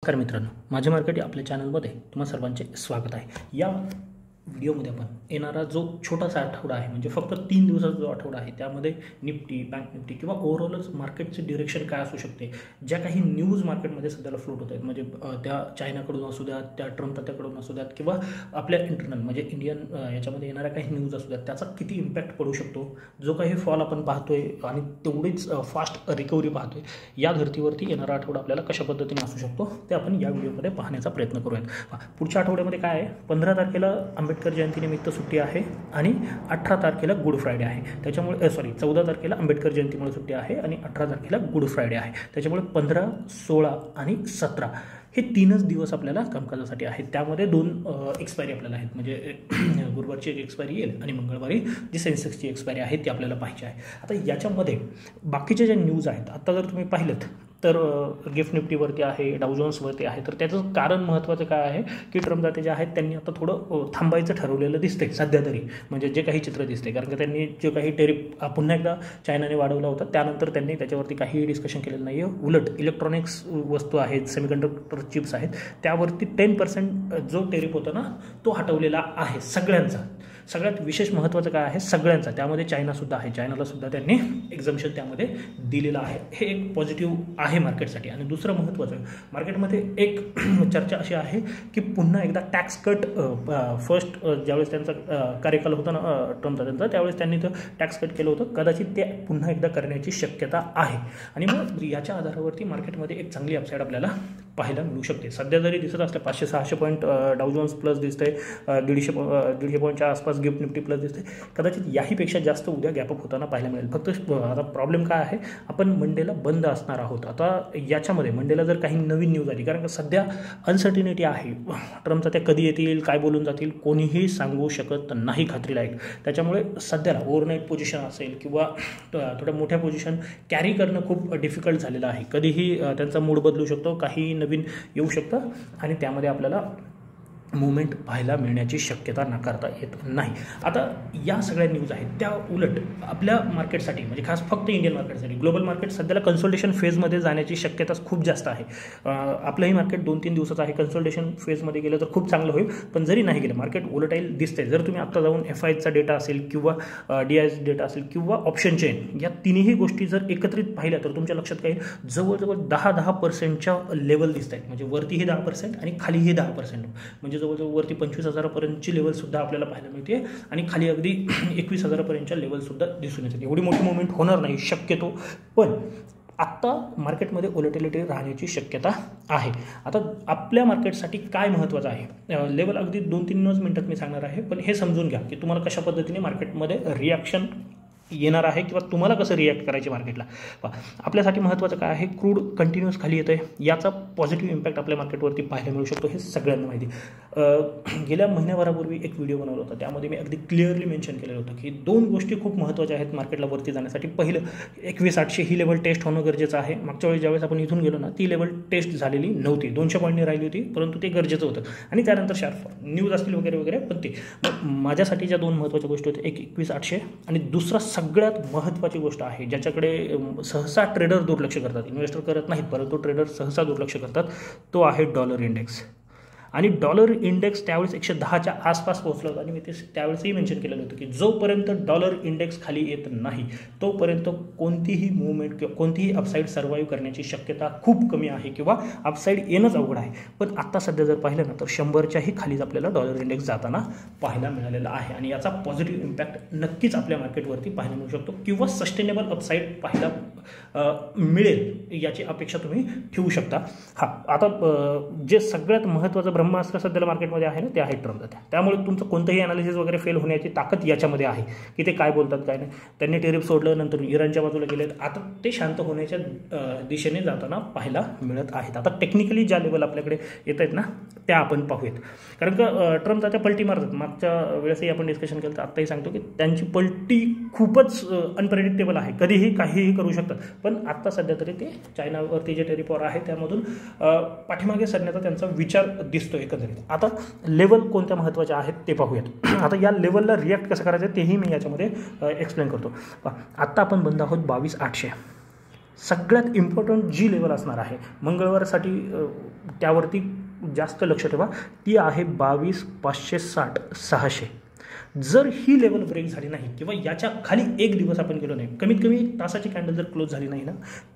नमस्कार मित्रांनो, माझे मार्केट या आपल्या चॅनलमध्ये तुम्हा सर्वांचे स्वागत आहे। या व्हिडिओमध्ये आपण येणारा जो छोटासा आठवडा आहे, म्हणजे फक्त 3 दिवसाचा जो आठवडा आहे, त्यामध्ये निफ्टी, बँक निफ्टी किंवा ओव्हरऑलच मार्केटचे डिरेक्शन काय असू शकते, ज्या काही न्यूज मार्केटमध्ये सध्याला फ्लोट होत आहेत, म्हणजे त्या चायनाकडून असू द्यात, त्या ट्रम्प तात्याकडून असू द्यात किंवा आपल्या इंटरनल म्हणजे इंडियन याच्यामध्ये येणाऱ्या काही न्यूज असू द्यात, त्याचा किती इम्पॅक्ट पडू शकतो, जो काही फॉल आपण पाहतोय आणि तेवढीच फास्ट रिकव्हरी पाहतोय, या धर्तीवरती येणारा आठवडा आपल्याला कशा पद्धतीने असू शकतो ते आपण या व्हिडिओमध्ये पाहण्याचा प्रयत्न करूयात। पुढच्या आठवड्यामध्ये काय आहे, 15 तारखेला आंबेडकर जयंतीनिमित्त सुट्टी आहे आणि 18 तारखेला गुड फ्रायडे आहे, त्याच्यामुळे 14 तारखेला आंबेडकर जयंतीमुळे सुट्टी आहे आणि 18 तारखेला गुड फ्रायडे आहे, त्याच्यामुळे 15, 16 आणि 17 हे 3च दिवस आपल्याला कामकाजासाठी आहेत। त्यामध्ये 2 एक्सपायरी आपल्याला आहेत, म्हणजे गुरुवारची एक एक्सपायरी येईल आणि मंगळवारी जी सेन्सेक्सची एक्सपायरी आहे ती आपल्याला पाहिजे आहे। आता याच्यामध्ये बाकीच्या ज्या न्यूज आहेत, आता जर तुम्ही पाहिलं तर गिफ्ट निफ्टीवरती आहे, डाऊ जोन्सवरती आहे, तर त्याचं कारण महत्त्वाचं काय आहे की ट्रम्प दाते जे आहेत त्यांनी आता थोडं थांबायचं ठरवलेलं दिसतंय सध्या तरी, म्हणजे जे काही चित्र दिसते, कारण की त्यांनी जे काही टेरिफ पुन्हा एकदा चायनाने वाढवला होता, त्यानंतर त्यांनी त्याच्यावरती काही डिस्कशन केलेलं नाही आहे। उलट इलेक्ट्रॉनिक्स वस्तू आहेत, सेमीकंडक्टर चिप्स आहेत, त्यावरती 10% जो टेरिफ होता ना तो हटवलेला आहे सगळ्यांचा। सगळ्यात विशेष महत्त्वाचं काय आहे, सगळ्यांचा, त्यामध्ये चायनासुद्धा आहे, चायनाला सुद्धा त्यांनी एक्झम्पशन त्यामध्ये दिलेलं आहे। हे एक पॉझिटिव्ह आहे मार्केटसाठी। आणि दुसरं महत्त्वाचं, मार्केटमध्ये एक चर्चा अशी आहे की पुन्हा एकदा टॅक्स कट फर्स्ट ज्यावेळेस त्यांचा कार्यकाल होता ना ट्रम्प त्यांचा, त्यावेळेस त्यांनी तर टॅक्स कट केलं होतं, कदाचित ते पुन्हा एकदा करण्याची शक्यता आहे आणि मग याच्या आधारावरती मार्केटमध्ये एक चांगली अपसाईड आपल्याला पाहायला मिळू शकते। सध्या जरी दिसत असले 500-600 पॉईंट डाऊ जोन्स प्लस दिसतंय, 150 पॉईंटच्या आसपास गिफ्ट निफ्टी प्लस दिसते, कदाचित याहीपेक्षा जास्त उद्या गॅपअप होताना पाहायला मिळेल। फक्त आता प्रॉब्लेम काय आहे, आपण मंडेला बंद असणार आहोत। आता याच्यामध्ये मंडेला जर काही नवीन न्यूज आली, कारण का सध्या अनसर्टिनिटी आहे, ट्रम्पचा त्या कधी येतील, काय बोलून जातील, कोणीही सांगू शकत नाही खात्रीलायक, त्याच्यामुळे सध्याला ओव्हरनाईट पोझिशन असेल किंवा थोड्या मोठ्या पोझिशन कॅरी करणं खूप डिफिकल्ट झालेलं आहे। कधीही त्यांचा मूड बदलू शकतो, काही नवीन येऊ शकतं आणि त्यामध्ये आपल्याला मुवमेंट पाहायला मिळण्याची शक्यता नाकारता येत नाही। आता या सगळ्या न्यूज आहेत, त्या उलट आपल्या मार्केटसाठी, म्हणजे खास फक्त इंडियन मार्केटसाठी, ग्लोबल मार्केट सध्याला कन्सोल्टेशन फेजमध्ये जाण्याची शक्यता खूप जास्त आहे। आपलंही मार्केट 2-3 दिवसाचं आहे, कन्सोल्टेशन फेजमध्ये गेलं तर खूप चांगलं होईल, पण जरी नाही गेलं मार्केट वोलेटाईल दिसतंय। जर तुम्ही आत्ता जाऊन FIचा डेटा असेल किंवा DI's डेटा असेल किंवा ऑप्शन चेन, या तिन्ही गोष्टी जर एकत्रित पाहिल्या तर तुमच्या लक्षात काय, जवळजवळ 10% लेवल दिसत आहेत, म्हणजे वरतीही 10% आणि खालीही 10%, म्हणजे जवळजवळ वरती 25,000पर्यंतची लेवलसुद्धा आपल्याला पाहायला मिळते आणि खाली अगदी 21,000पर्यंतच्या लेवलसुद्धा दिसून येतात। एवढी मोठी मुवमेंट होणार नाही शक्यतो, पण आत्ता मार्केटमध्ये व्होलॅटिलिटी राहण्याची शक्यता आहे। आता आपल्या मार्केटसाठी काय महत्त्वाचं आहे, लेवल अगदी 2-3 मिनिटात मी सांगणार आहे, पण हे समजून घ्या की तुम्हाला कशा पद्धतीने मार्केटमध्ये रिॲक्शन येणार आहे किंवा तुम्हाला कसं रिॲक्ट करायचे मार्केटला। आपल्यासाठी महत्त्वाचं काय आहे, क्रूड कंटिन्यूअस खाली येतं आहे, याचा पॉझिटिव्ह इम्पॅक्ट आपल्या मार्केटवरती पाहायला मिळू शकतो, हे सगळ्यांना माहिती। गेल्या महिन्याभरापूर्वी एक व्हिडिओ बनवला होता, त्यामध्ये मी अगदी क्लिअरली मेन्शन केलेलं होतं की 2 गोष्टी खूप महत्त्वाच्या आहेत मार्केटला वरती जाण्यासाठी। पहिलं, 21,800 ही लेवल टेस्ट होणं गरजेचं आहे। मागच्या वेळी ज्यावेळेस आपण इथून गेलो ना, ती लेवल टेस्ट झालेली नव्हती, 200 पॉईंटनी राहिली होती, परंतु ते गरजेचं होतं आणि त्यानंतर शार्प न्यूज असतील वगैरे वगैरे, पण ते माझ्यासाठी ज्या 2 महत्त्वाच्या गोष्टी होत्या, एक 21,800 आणि दुसरा सगळ्यात महत्त्वाची गोष्ट आहे ज्याच्याकडे सहसा ट्रेडर दुर्लक्ष करतात, इन्व्हेस्टर करत नाहीत, परंतु ट्रेडर सहसा दुर्लक्ष करतात, तो आहे डॉलर इंडेक्स। आणि डॉलर इंडेक्स त्यावेळेस 110च्या आसपास पोहोचलं होतं आणि मी ते त्यावेळेसही मेन्शन केलेलं होतं की जोपर्यंत डॉलर इंडेक्स खाली येत नाही तोपर्यंत कोणतीही मुवमेंट किंवा कोणतीही अपसाईड सर्वाईव्ह करण्याची शक्यता खूप कमी आहे किंवा अपसाईड येणंच अवघड आहे। पण आत्ता सध्या जर पाहिलं ना तर 100च्याही खालीच आपल्याला डॉलर इंडेक्स जाताना पाहायला मिळालेला आहे आणि याचा पॉझिटिव्ह इम्पॅक्ट नक्कीच आपल्या मार्केटवरती पाहायला मिळू शकतो किंवा सस्टेनेबल अपसाईड पाहायला मिळेल याची अपेक्षा तुम्ही ठेवू शकता। आता जे सगळ्यात महत्त्वाचं ब्रह्मास्त्र सध्याला मार्केटमध्ये आहे ना, ते आहे ट्रम्प दाते, त्यामुळे तुमचं कोणतंही अनालिसिस वगैरे फेल होण्याची ताकद याच्यामध्ये आहे की ते काय बोलतात काय नाही। त्यांनी टेरिफ सोडलं, नंतर इराणच्या बाजूला गेलेत, आता ते शांत होण्याच्या दिशेने जाताना पाहायला मिळत आहेत। आता टेक्निकली ज्या लेवल आपल्याकडे येत आहेत ना त्या आपण पाहूयात, कारण का ट्रम्प दाते पलटी मारतात। मागच्या वेळेसही आपण डिस्कशन केलं, तर आत्ताही सांगतो की त्यांची पलटी खूपच अनप्रेडिक्टेबल आहे, कधीही काहीही करू शकतात, पण आत्ता सध्या तरी ते चायनावरती जे टेरिफवर आहे त्यामधून पाठीमागे सरण्याचा त्यांचा विचार दिसतो एकंदरीत। आता लेवल कोणत्या महत्त्वाच्या आहेत ते पाहूयात। आता या लेवलला रिॲक्ट कसं करायचं तेही मी याच्यामध्ये एक्सप्लेन करतो। आत्ता आपण बंद आहोत 22,800, सगळ्यात इम्पॉर्टंट जी लेवल असणार आहे मंगळवारसाठी त्यावरती जास्त लक्ष ठेवा, ती आहे 22,560-600. जर ही लेवल ब्रेक झाली नाही किंवा याच्या खाली एक दिवस आपण गेलो नाही, कमीत कमी 1 तासाची कॅन्डल जर क्लोज झाली नाही ना,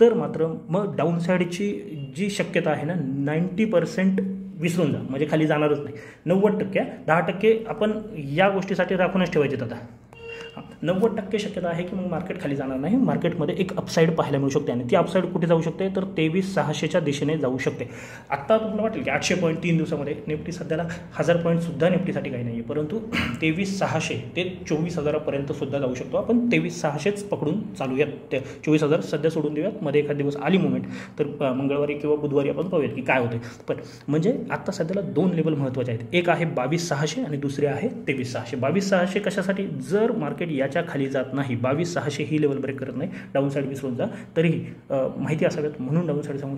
तर मात्र मग डाऊन साईडची जी शक्यता आहे ना 90% विसरून जा, म्हणजे खाली जाणारच नाही. 90%, 10% आपण या गोष्टीसाठी राखूनच ठेवायचे. आता 90% शक्यता आहे की मग मार्केट खाली जाणार नाही, मार्केटमध्ये एक अपसाईड पाहायला मिळू शकते. आणि ती अपसाईड कुठे जाऊ शकते, तर 23,600च्या दिशेने जाऊ शकते. आत्ता तुम्हाला वाटेल की 800 पॉईंट 3 दिवसामध्ये, निफ्टी सध्याला 1000 पॉईंटसुद्धा निफ्टीसाठी काही नाही आहे, परंतु 23,600 ते 24,000पर्यंत सुद्धा जाऊ शकतो. आपण 23,600च पकडून चालूयात. ते 24,000 सध्या सोडून देऊयात. मध्ये एखाद दिवस आली मुवमेंट तर मंगळवारी किंवा बुधवारी आपण पाहूयात की काय होते. पण म्हणजे आत्ता सध्याला 2 लेवल महत्त्वाचे आहेत. एक आहे 22,600 आणि दुसरे आहे 23,600. 22,600 कशासाठी, जर मार्केट याच्या खाली जात नाही, 22,600 ही लेवल ब्रेक करत नाही, डाऊन साईड विसरून जा, तरीही माहिती असाव्यात म्हणून डाऊन साईड सांगू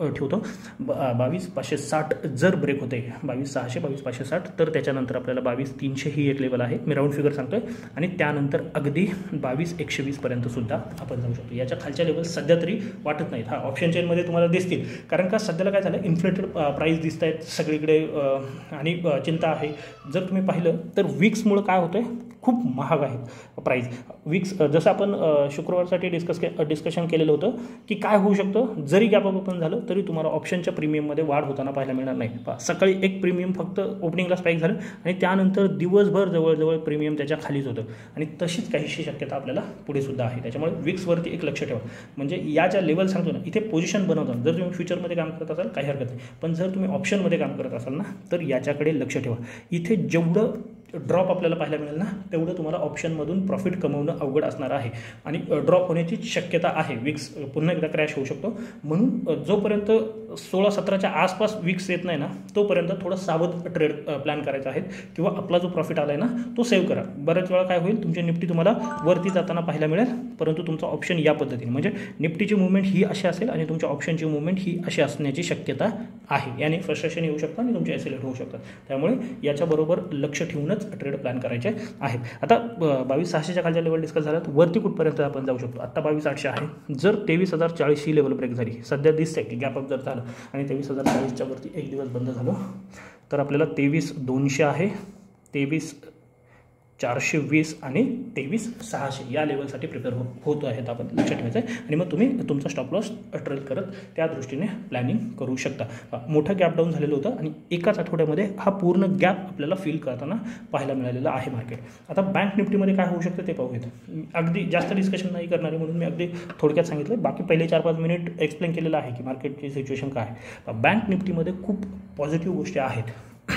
ठेवतो. 22,560 जर ब्रेक होते, 22,600 22,560, तर त्याच्यानंतर आपल्याला 22,300 ही एक लेवल आहे, मी राऊंड फिगर सांगतोय. आणि त्यानंतर अगदी 22,120पर्यंत सुद्धा आपण जाऊ शकतो. याच्या खालच्या लेवल सध्या तरी वाटत नाहीत. हा ऑप्शन चेनमध्ये तुम्हाला दिसतील, कारण का सध्याला काय झालं, इन्फ्लेटेड प्राईस दिसत आहेत सगळीकडे आणि चिंता आहे. जर तुम्ही पाहिलं तर विक्समुळं काय होतं आहे, खूप महाग आहेत प्राईस. विक्स जसं आपण शुक्रवारसाठी डिस्कशन केलेलं होतं की काय होऊ शकतं, जरी गॅप अप ओपन झालं तरी तुम्हाला ऑप्शनच्या प्रीमियममध्ये वाढ होताना पाहायला मिळणार नाही. सकाळी एक प्रीमियम फक्त ओपनिंगला स्पाईक झालं आणि त्यानंतर दिवसभर जवळजवळ प्रीमियम त्याच्या खालीच होतं. आणि तशीच काहीशी शक्यता आपल्याला पुढे सुद्धा आहे. त्याच्यामुळे विक्सवरती एक लक्ष ठेवा. म्हणजे या ज्या लेवल सांगतो ना, इथे पोझिशन बनवताना जर तुम्ही फ्युचरमध्ये काम करत असाल काही हरकत नाही, पण जर तुम्ही ऑप्शनमध्ये काम करत असाल ना, तर याच्याकडे लक्ष ठेवा. इथे जेवढं ड्रॉप आपल्याला पाहायला मिळेल ना, तेवढं तुम्हाला ऑप्शनमधून प्रॉफिट कमवणं अवघड असणार आहे आणि ड्रॉप होण्याची शक्यता आहे. विक्स पुन्हा एकदा क्रॅश होऊ शकतो. म्हणून जोपर्यंत 16-17च्या आसपास विक्स येत नाही ना, तोपर्यंत थोडं सावध ट्रेड प्लॅन करायचा आहे किंवा आपला जो प्रॉफिट आला आहे ना तो सेव्ह करा. बऱ्याच वेळा काय होईल, तुमची निफ्टी तुम्हाला वरती जाताना पाहायला मिळेल, परंतु तुमचा ऑप्शन या पद्धतीने, म्हणजे निफ्टीची मुवमेंट ही अशी असेल आणि तुमच्या ऑप्शनची मुवमेंट ही अशी असण्याची शक्यता आहे. याने फ्रस्ट्रेशन येऊ शकतं आणि तुमचे ॲक्सिलेट होऊ शकतात. त्यामुळे याच्याबरोबर लक्ष ठेवूनच ट्रेड प्लॅन करायचे आहेत. आता 22,600च्या खालच्या लेवल डिस्कस झाल्यात, वरती कुठपर्यंत आपण जाऊ शकतो. आता 22,800 आहे. जर 23,040 ही लेवल ब्रेक झाली, सध्या दिसते की गॅप अप जर झालं आणि 23,040च्या वरती एक दिवस बंद झालो, तर आपल्याला 23,200 आहे, 23,420 आणि 23,600 या लेवलसाठी प्रिपेअर होतो आहेत आपण, लक्षात ठेवायचं आहे. आणि मग तुम्ही तुमचा स्टॉप लॉस ट्रेल करत त्या दृष्टीने प्लॅनिंग करू शकता. मोठं गॅप डाऊन झालेलं होतं आणि एकाच आठवड्यामध्ये हा पूर्ण गॅप आपल्याला फील करताना पाहायला मिळालेलं आहे मार्केट. आता बँक निफ्टीमध्ये काय होऊ शकतं ते पाहूयात. अगदी जास्त डिस्कशन नाही करणार आहे म्हणून मी अगदी थोडक्यात सांगितलं, बाकी पहिले 4-5 मिनिट एक्सप्लेन केलेलं आहे की मार्केटची सिच्युएशन काय आहे. बँक निफ्टीमध्ये खूप पॉझिटिव्ह गोष्टी आहेत.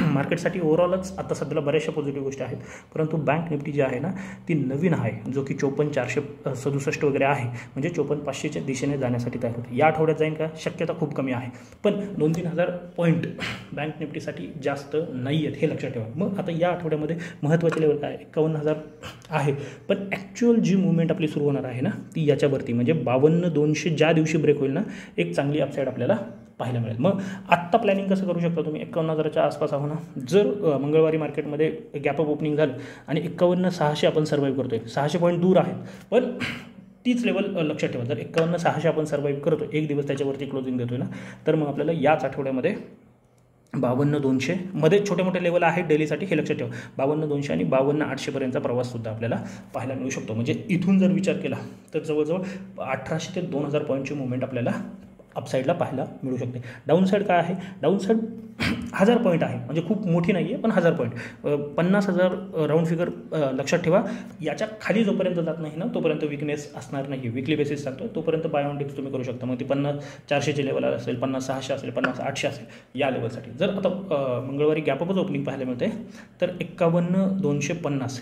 मार्केटसाठी ओव्हरऑलच आता सध्याला बऱ्याचशा पॉझिटिव्ह गोष्टी आहेत, परंतु बँक निफ्टी जी आहे ना ती नवीन आहे, जो की 54,467 वगैरे आहे, म्हणजे 54,500च्या दिशेने जाण्यासाठी तयार होते. या आठवड्यात जाईल का, शक्यता खूप कमी आहे, पण 2-3 हजार पॉईंट बँक निफ्टीसाठी जास्त नाही आहेत, हे लक्षात ठेवा. मग आता या आठवड्यामध्ये महत्त्वाचे लेवल काय, 51,000 आहे, पण ॲक्च्युअल जी मुवमेंट आपली सुरू होणार आहे ना ती याच्यावरती, म्हणजे 52,200 ज्या दिवशी ब्रेक होईल ना, एक चांगली अपसाईड आपल्याला पाहायला मिळेल. मग आत्ता प्लॅनिंग कसं करू शकता तुम्ही, 51,000च्या आसपास आहो ना. जर मंगळवारी मार्केटमध्ये गॅप अप ओपनिंग झालं आणि 51,600 आपण सर्वाईव्ह करतोय, 600 पॉईंट दूर आहेत, पण तीच लेवल लक्षात ठेवा. जर 51,600 आपण सर्वाईव्ह करतो, एक दिवस त्याच्यावरती क्लोजिंग देतोय ना, तर मग आपल्याला याच आठवड्यामध्ये 52,200 मध्ये छोटे मोठे लेवल आहेत डेलीसाठी, हे लक्षात ठेवा. 52,200 आणि 52,800पर्यंतचा प्रवाससुद्धा आपल्याला पाहायला मिळू शकतो. म्हणजे इथून जर विचार केला तर जवळजवळ 1,800 ते 2,000 पॉईंटची मुवमेंट आपल्याला अपसाईडला पाहायला मिळू शकते. डाऊन साईड काय आहे, डाऊन साईड 1,000 पॉईंट आहे, म्हणजे खूप मोठी नाही आहे, पण 1,000 पॉईंट, 50,000 राऊंड फिगर लक्षात ठेवा. याच्या खाली जोपर्यंत जात नाही ना तोपर्यंत विकनेस असणार नाही. विकली बेसिस सांगतो, तोपर्यंत बाय ऑन डिप्स तुम्ही करू शकता. मग ती 50,400ची लेवल असेल, 50,600 असेल, 50,800 असेल, या लेवलसाठी. जर आता मंगळवारी गॅपअपच ओपनिंग पाहायला मिळते, तर 51,250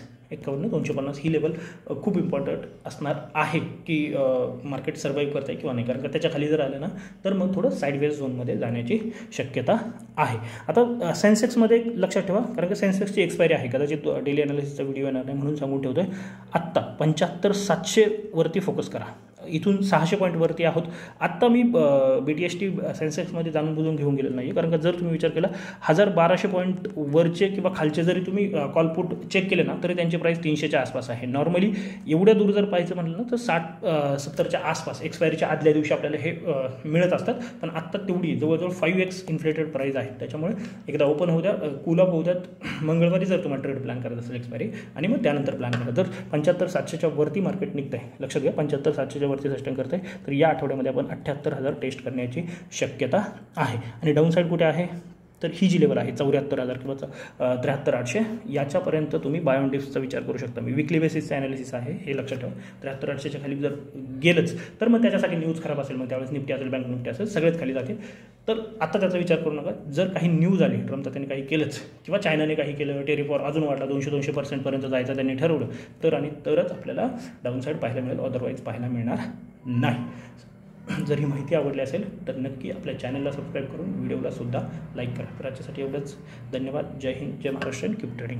ही लेवल खूप इम्पॉर्टंट असणार आहे की मार्केट सर्वाईव्ह करत आहे किंवा नाही. कारण का त्याच्या खाली जर आलं ना तर मग थोडं साईडवेज झोनमध्ये जाण्याची शक्यता आहे. आता सेन्सेक्समध्ये लक्षात ठेवा, कारण का सेन्सेक्सची एक्सपायरी आहे, कदाचित डेली अनालिसिसचा व्हिडिओ येणार नाही म्हणून सांगून ठेवतो आहे. आत्ता 75,700 वरती फोकस करा. इथून 600 पॉईंटवरती आहोत. आत्ता मी BTST सेन्सेक्समध्ये जाणून बुजून घेऊन गेलेलं नाही, कारण का जर तुम्ही विचार केला 1200 पॉईंट वरचे किंवा खालचे जरी तुम्ही कॉलपुट चेक केले ना तरी त्यांची प्राईस 300च्या आसपास आहे. नॉर्मली एवढ्या दूर जर पाहायचं म्हटलं ना तर 60-70च्या आसपास एक्सपायरीच्या आदल्या दिवशी आपल्याला हे मिळत असतात. पण आत्ता तेवढी जवळजवळ 5x इन्फ्लेटेड प्राईस आहे. त्याच्यामुळे एकदा ओपन होऊ द्या, कूलअप होऊ द्यात मंगळवारी जर तुम्हाला ट्रेड प्लॅन करायचं असेल एक्सपायरी, आणि मग त्यानंतर प्लॅन करा. जर 75-700च्या वरती मार्केट निघत आहे, लक्षात घ्या 75-700च्या वरती सस्टेन करत आहे, तर या आठवड्यामध्ये आपण 78,000 टेस्ट करण्याची शक्यता आहे. आणि डाऊन साईड कुठे आहे तर ही जी लेवल आहे 74,000 किंवा 73,800 याच्यापर्यंत तुम्ही बाय ऑन डिप्सचा विचार करू शकता. मी विकली बेसिसचं ॲनालिसिस आहे, हे लक्षात ठेवा. 73,800च्या खाली जर गेलंच तर मग त्याच्यासाठी न्यूज खराब असेल, मग त्यावेळेस निफ्टी असेल, बँक निफ्टी असेल, सगळेच खाली जातील. तर आता त्याचा विचार करू नका. जर काही न्यूज आली, ट्रम्पचं त्यांनी काही केलंच किंवा चायनाने काही केलं, टेरिफवर अजून वाढला, 200% जायचं त्यांनी ठरवलं, तर आणि तरच आपल्याला डाऊन साईड पाहायला मिळेल, अदरवाईज पाहायला मिळणार नाही. जर ही माहिती आवडली असेल तर नक्की आपल्या चॅनलला सबस्क्राईब करून व्हिडिओला सुद्धा लाईक करा. तर आजच्यासाठी एवढंच. धन्यवाद. जय हिंद, जय महाराष्ट्र, कीप ट्रेडिंग.